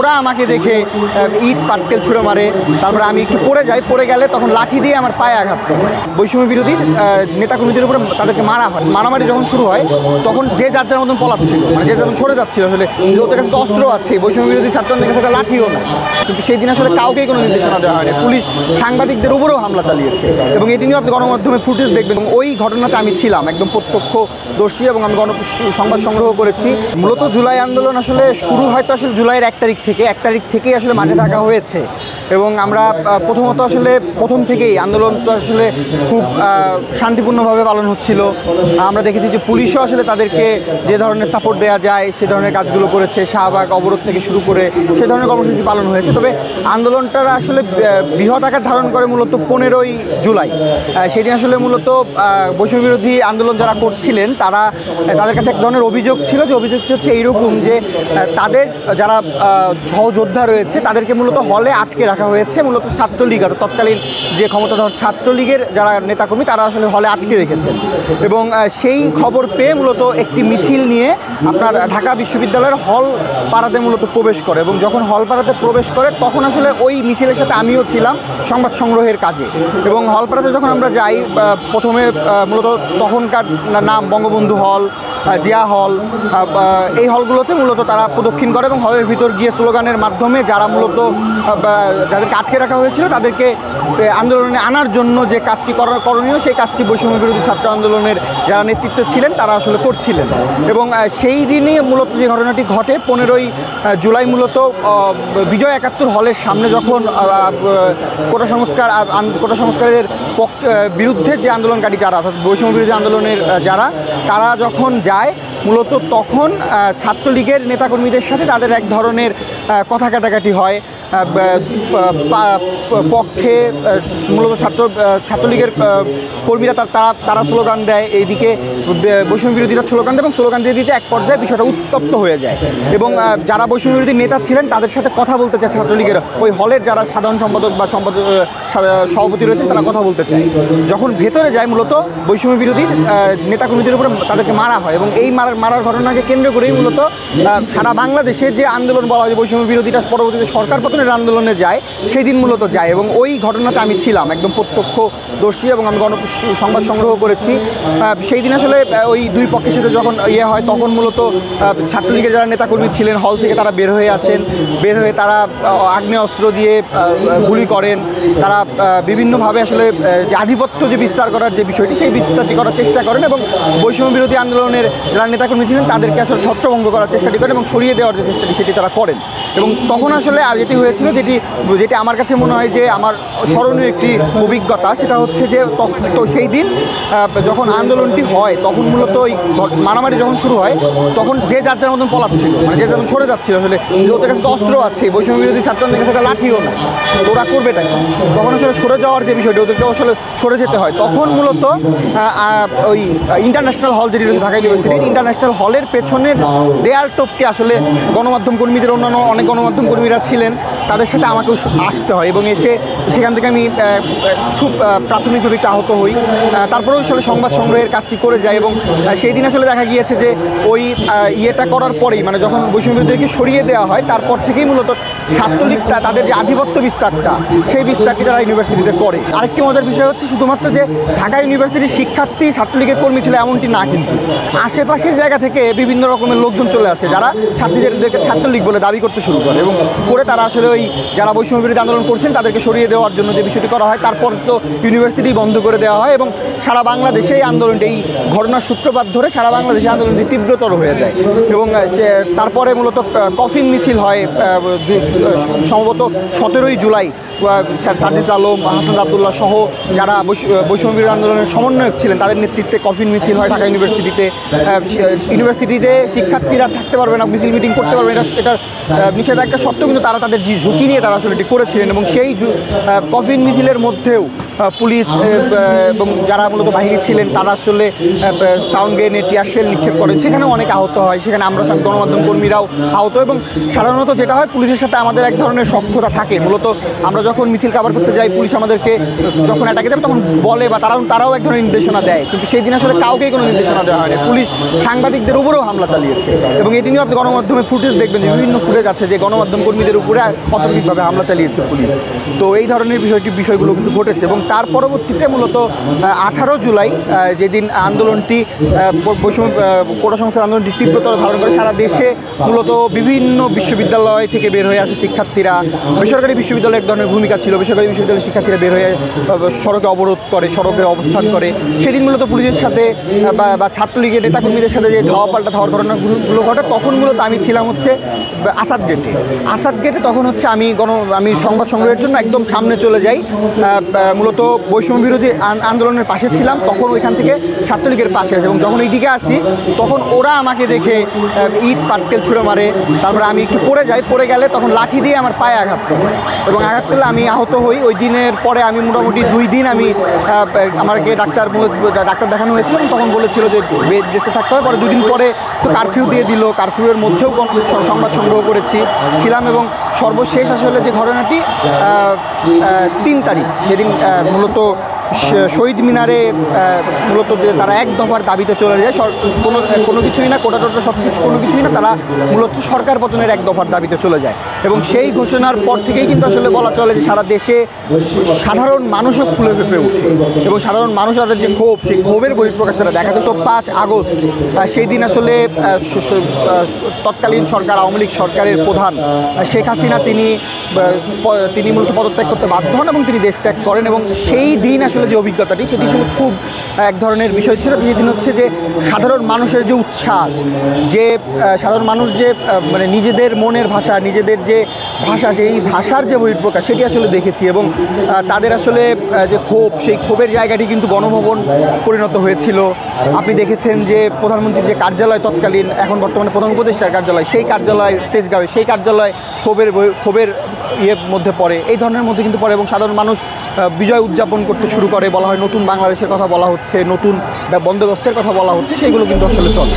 ওরা আমাকে দেখে ইট পাটকেল ছুঁড়ে মারে, তারপরে আমি একটু পড়ে যাই, পড়ে গেলে তখন লাঠি দিয়ে আমার পায়ে আঘাত করে। বৈষম্য বিরোধী নেতাকর্মীদের উপরে তাদেরকে মারা হয়। মারামারি যখন শুরু হয় তখন যে যার যার মতন পলাচ্ছিল, মানে যে যেমন সরে যাচ্ছিল। আসলে ওদের কাছে অস্ত্র আছে, বৈষম্য বিরোধী ছাত্রদের কাছে একটা লাঠিও না, কিন্তু সেই দিন আসলে কাউকেই কোনো নির্দেশনা দেওয়া হয়নি। পুলিশ সাংবাদিকদের উপরেও হামলা চালিয়েছে এবং এটি নিয়ে আপনি গণমাধ্যমে ফুটেজ দেখবেন। এবং ওই ঘটনাতে আমি ছিলাম একদম প্রত্যক্ষদর্শী এবং আমি সংবাদ সংগ্রহ করেছি। মূলত জুলাই আন্দোলন আসলে শুরু হয়তো আসলে জুলাইয়ের 1 তারিখ থেকেই আসলে মাঠে থাকা হয়েছে এবং আমরা প্রথমত আসলে প্রথম থেকেই আন্দোলন তো আসলে খুব শান্তিপূর্ণভাবে পালন হচ্ছিল। আমরা দেখেছি যে পুলিশও আসলে তাদেরকে যে ধরনের সাপোর্ট দেওয়া যায় সে ধরনের কাজগুলো করেছে। শাহবাগ অবরোধ থেকে শুরু করে সে ধরনের কর্মসূচি পালন হয়েছে। তবে আন্দোলনটা আসলে বৃহৎ আকার ধারণ করে মূলত 15ই জুলাই। সেদিন আসলে মূলত বৈষম্য বিরোধী আন্দোলন যারা করছিলেন তাদের কাছে এক ধরনের অভিযোগ ছিল, যে অভিযোগটি হচ্ছে এইরকম যে তাদের যারা সহযোদ্ধা রয়েছে তাদেরকে মূলত হলে আটকে রাখা হয়েছে। মূলত ছাত্রলীগ আর তৎকালীন যে ক্ষমতাধর ছাত্রলীগের যারা নেতাকর্মী তারা আসলে হলে আটকে রেখেছেন এবং সেই খবর পেয়ে মূলত একটি মিছিল নিয়ে আপনার ঢাকা বিশ্ববিদ্যালয়ের হল পাড়াতে মূলত প্রবেশ করে এবং যখন হল পাড়াতে প্রবেশ করে তখন আসলে ওই মিছিলের সাথে আমিও ছিলাম সংবাদ সংগ্রহের কাজে। এবং হল পাড়াতে যখন আমরা যাই প্রথমে মূলত তখনকার নাম বঙ্গবন্ধু হল, জিয়া হল, এই হলগুলোতে মূলত তারা প্রদক্ষিণ করে এবং হলের ভিতর গিয়ে স্লোগানের মাধ্যমে যারা মূলত যাদেরকে আটকে রাখা হয়েছিল তাদেরকে আন্দোলনে আনার জন্য যে কাজটি করণীয় সেই কাজটি বৈষম্য বিরোধী ছাত্র আন্দোলনের যারা নেতৃত্বে ছিলেন তারা আসলে করছিলেন। এবং সেই দিনই মূলত যে ঘটনাটি ঘটে 15ই জুলাই মূলত বিজয় 71 হলের সামনে যখন কোটা সংস্কারের বিরুদ্ধে যে আন্দোলনকারী যারা অর্থাৎ বৈষম্য বিরোধী আন্দোলনের যারা তারা যখন যায় মূলত তখন ছাত্রলীগের নেতাকর্মীদের সাথে তাদের এক ধরনের কথা কাটাকাটি হয়। পক্ষে মূলত ছাত্রলীগের কর্মীরা তারা স্লোগান দেয়, এইদিকে বৈষম্য বিরোধীরা স্লোগান দেয় এবং স্লোগান দিয়ে দিতে এক পর্যায়ে বিষয়টা উত্তপ্ত হয়ে যায় এবং যারা বৈষম্য বিরোধী নেতা ছিলেন তাদের সাথে কথা বলতে চায় ছাত্রলীগের ওই হলের যারা সাধারণ সম্পাদক বা সভাপতি রয়েছেন তারা কথা বলতে চায়। যখন ভেতরে যায় মূলত বৈষম্য বিরোধী নেতাকর্মীদের উপরে তাদেরকে মারা হয় এবং এই মারার ঘটনাকে কেন্দ্র করেই মূলত সারা বাংলাদেশে যে আন্দোলন বলা হয় বৈষম্য বিরোধীরা পরবর্তীতে সরকার পতনের আন্দোলনে যায় সেই দিন মূলত যায় এবং ওই ঘটনাতে আমি ছিলাম একদম প্রত্যক্ষদর্শী এবং আমি সংবাদ সংগ্রহ করেছি। সেই দিন আসলে ওই দুই পক্ষের সাথে যখন হয় তখন মূলত ছাত্রলীগের যারা নেতাকর্মী ছিলেন হল থেকে তারা বের হয়ে আসেন, বের হয়ে তারা আগ্নেয়াস্ত্র দিয়ে গুলি করেন। তারা বিভিন্নভাবে আসলে যে আধিপত্য যে বিস্তার করার যে বিষয়টি সেই বিস্তারটি করার চেষ্টা করেন এবং বৈষম্য বিরোধী আন্দোলনের যারা নেতাকর্মী ছিলেন তাদেরকে আসলে ছত্রভঙ্গ করার চেষ্টাটি করেন এবং সরিয়ে দেওয়ার যে চেষ্টাটি সেটি তারা করেন। এবং তখন আসলে যেটি হয়েছিল যেটি আমার কাছে মনে হয় যে আমার স্মরণীয় একটি অভিজ্ঞতা, সেটা হচ্ছে যে তো সেই দিন যখন আন্দোলনটি হয় তখন মূলত ওই মারামারি যখন শুরু হয় তখন যে যার যার মতন পলাচ্ছিল, মানে যে যেমন সরে যাচ্ছিল। আসলে ওদের কাছে অস্ত্র আছে, বৈষম্য বিরোধী ছাত্রদের কাছে একটা লাঠিও না, ওরা করবেটা কি? তখন আসলে সরে যাওয়ার যে বিষয়টি ওদেরকে আসলে সরে যেতে হয়। তখন মূলত ওই ইন্টারন্যাশনাল হল যেটি রয়েছে ঢাকা ইউনিভার্সিটির ইন্টারন্যাশনাল হলের পেছনের দেয়াল টপকে আসলে গণমাধ্যম কর্মীদের অন্যান্য অনেক গণমাধ্যম কর্মীরা ছিলেন, তাদের সাথে আমাকেও আসতে হয় এবং এসে সেখান থেকে আমি খুব প্রাথমিকভাবে একটু আহত হই। তারপরেও আসলে সংবাদ সংগ্রহের কাজটি করে যাই এবং সেই দিন আসলে দেখা গিয়েছে যে ওই ইয়েটা করার পরেই, মানে যখন বৈষম্য বিরোধীদেরকে সরিয়ে দেওয়া হয় তারপর থেকেই মূলত ছাত্রলীগটা তাদের যে আধিপত্য বিস্তারটা সেই বিস্তারটি তারা ইউনিভার্সিটিতে করে। আরেকটি মজার বিষয় হচ্ছে শুধুমাত্র যে ঢাকা ইউনিভার্সিটির শিক্ষার্থী ছাত্রলীগের কর্মী ছিল এমনটি না, কিন্তু আশেপাশের জায়গা থেকে বিভিন্ন রকমের লোকজন চলে আসে যারা ছাত্রীদেরকে ছাত্রলীগ বলে দাবি করতে শুরু করে এবং করে তারা আসলে ওই যারা বৈষম্য বিরোধী আন্দোলন করছেন তাদেরকে সরিয়ে দেওয়ার জন্য যে বিষয়টি করা হয়। তারপর তো ইউনিভার্সিটি বন্ধ করে দেওয়া হয় এবং সারা বাংলাদেশে এই আন্দোলনটি, এই ঘটনার সূত্রপাত ধরে সারা বাংলাদেশে আন্দোলনটি তীব্রতর হয়ে যায় এবং তারপরে মূলত কফিন মিছিল হয় সম্ভবত 17ই জুলাই। সাদিস আলম, হাসান আবদুল্লাহ সহ যারা বৈষম্য বিরোধী আন্দোলনের সমন্বয়ক ছিলেন তাদের নেতৃত্বে কফিন মিছিল হয় ঢাকা ইউনিভার্সিটিতে। ইউনিভার্সিটিতে শিক্ষার্থীরা থাকতে পারবে না, মিছিল মিটিং করতে পারবে না, এটার নিষেধাজ্ঞা সত্ত্বেও কিন্তু তারা তাদের ঝুঁকি নিয়ে তারা আসলে এটি করেছিলেন এবং সেই কফিন মিছিলের মধ্যেও পুলিশ এবং যারা মূলত বাহিনী ছিলেন তারা আসলে সাউন্ড গ্রেনেড টিয়ার শেল নিক্ষেপ করেন, সেখানেও অনেক আহত হয়, সেখানে আমরা গণমাধ্যম কর্মীরাও আহত। এবং সাধারণত যেটা হয়, পুলিশের সাথে আমাদের এক ধরনের সখ্যতা থাকে। মূলত আমরা যখন মিছিল কাভার করতে যাই, পুলিশ আমাদেরকে যখন অ্যাটাকে যাবে তখন বলে বা তারাও এক ধরনের নির্দেশনা দেয়, কিন্তু সেই দিন আসলে কাউকেই কোনো নির্দেশনা দেওয়া হয়নি। পুলিশ সাংবাদিকদের উপরেও হামলা চালিয়েছে এবং এই দিনও আপনি গণমাধ্যমে ফুটেজ দেখবেন, বিভিন্ন ফুটেজ আছে যে গণমাধ্যম কর্মীদের উপরে অতর্কিতভাবে হামলা চালিয়েছে পুলিশ। তো এই ধরনের বিষয়গুলো কিন্তু ঘটেছে। এবং তার পরবর্তীতে মূলত 18 জুলাই যেদিন আন্দোলনটি কোটা সংস্কার আন্দোলনটি তীব্রতর ধারণ করে, সারা দেশে মূলত বিভিন্ন বিশ্ববিদ্যালয় থেকে বের হয়ে আসে শিক্ষার্থীরা। বেসরকারি বিশ্ববিদ্যালয়ের এক ধরনের ভূমিকা ছিল, বেসরকারি বিশ্ববিদ্যালয়ের শিক্ষার্থীরা বের হয়ে সড়কে অবরোধ করে, সড়কে অবস্থান করে। সেদিন মূলত পুলিশের সাথে বা ছাত্রলীগের নেতাকর্মীদের সাথে যে ধাওয়া পাল্টা ধাওয়ার ঘটনাগুলো ঘটে, তখন মূলত আমি ছিলাম হচ্ছে আসাদ গেটে। তখন হচ্ছে আমি সংবাদ সংগ্রহের জন্য একদম সামনে চলে যাই, মূলত বৈষম্য বিরোধী আন্দোলনের পাশে ছিলাম, তখন ওইখান থেকে ছাত্রলীগের পাশে আছে। এবং যখন এই দিকে আসি তখন ওরা আমাকে দেখে ইট পাটকেল ছুঁড়ে মারে। তারপরে আমি একটু পড়ে গেলে তখন লাঠি দিয়ে আমার পায়ে আঘাত করে, এবং আঘাত করলে আমি আহত হই। ওই দিনের পরে আমি মোটামুটি 2 দিন আমাকে ডাক্তার দেখানো হয়েছিল, এবং তখন বলেছিল যে বেড রেস্টে থাকতে হবে। পরে 2 দিন পরে তো কারফিউ দিয়ে দিল, কারফিউয়ের মধ্যেও সংবাদ সংগ্রহ ছিলাম। এবং সর্বশেষ আসলে যে ঘটনাটি 3 তারিখ, যেদিন মূলত শহীদ মিনারে মূলত যে তারা এক দফার দাবিতে চলে যায়, কোনো কিছুই না, কোটা সব কিছু কোনো কিছুই না, তারা মূলত সরকার পতনের এক দফার দাবিতে চলে যায়। এবং সেই ঘোষণার পর থেকেই কিন্তু আসলে বলা চলে যে সারা দেশে সাধারণ মানুষও ফুলে ফেঁপে ওঠে, এবং সাধারণ মানুষ তাদের যে ক্ষোভ, সেই ক্ষোভের বহিঃপ্রকাশ তারা দেখা যেত 5 আগস্ট। সেই দিন আসলে তৎকালীন সরকার, আওয়ামী লীগ সরকারের প্রধান শেখ হাসিনা তিনি মূলত পদত্যাগ করতে বাধ্য হন এবং তিনি দেশ ত্যাগ করেন। এবং সেই দিন আসলে যে অভিজ্ঞতাটি, সেটি আসলে খুব এক ধরনের বিষয় ছিল। যেদিন হচ্ছে যে সাধারণ মানুষের যে উচ্ছ্বাস, যে সাধারণ মানুষ যে মানে নিজেদের মনের ভাষা, নিজেদের যে ভাষা, সেই ভাষার যে বহিঃপ্রকাশ, সেটি আসলে দেখেছি। এবং তাদের আসলে যে ক্ষোভ, সেই ক্ষোভের জায়গাটি কিন্তু গণভবন পরিণত হয়েছিল। আপনি দেখেছেন যে প্রধানমন্ত্রীর যে কার্যালয় তৎকালীন, এখন বর্তমানে প্রধান উপদেষ্টার কার্যালয়, সেই কার্যালয় তেজগাঁওয়ে, সেই কার্যালয় ক্ষোভের মধ্যে পড়ে, এই ধরনের মধ্যে কিন্তু পড়ে। এবং সাধারণ মানুষ বিজয় উদযাপন করতে শুরু করে, বলা হয় নতুন বাংলাদেশের কথা বলা হচ্ছে, নতুন বন্দোবস্তের কথা বলা হচ্ছে, সেইগুলো কিন্তু আসলে চলে।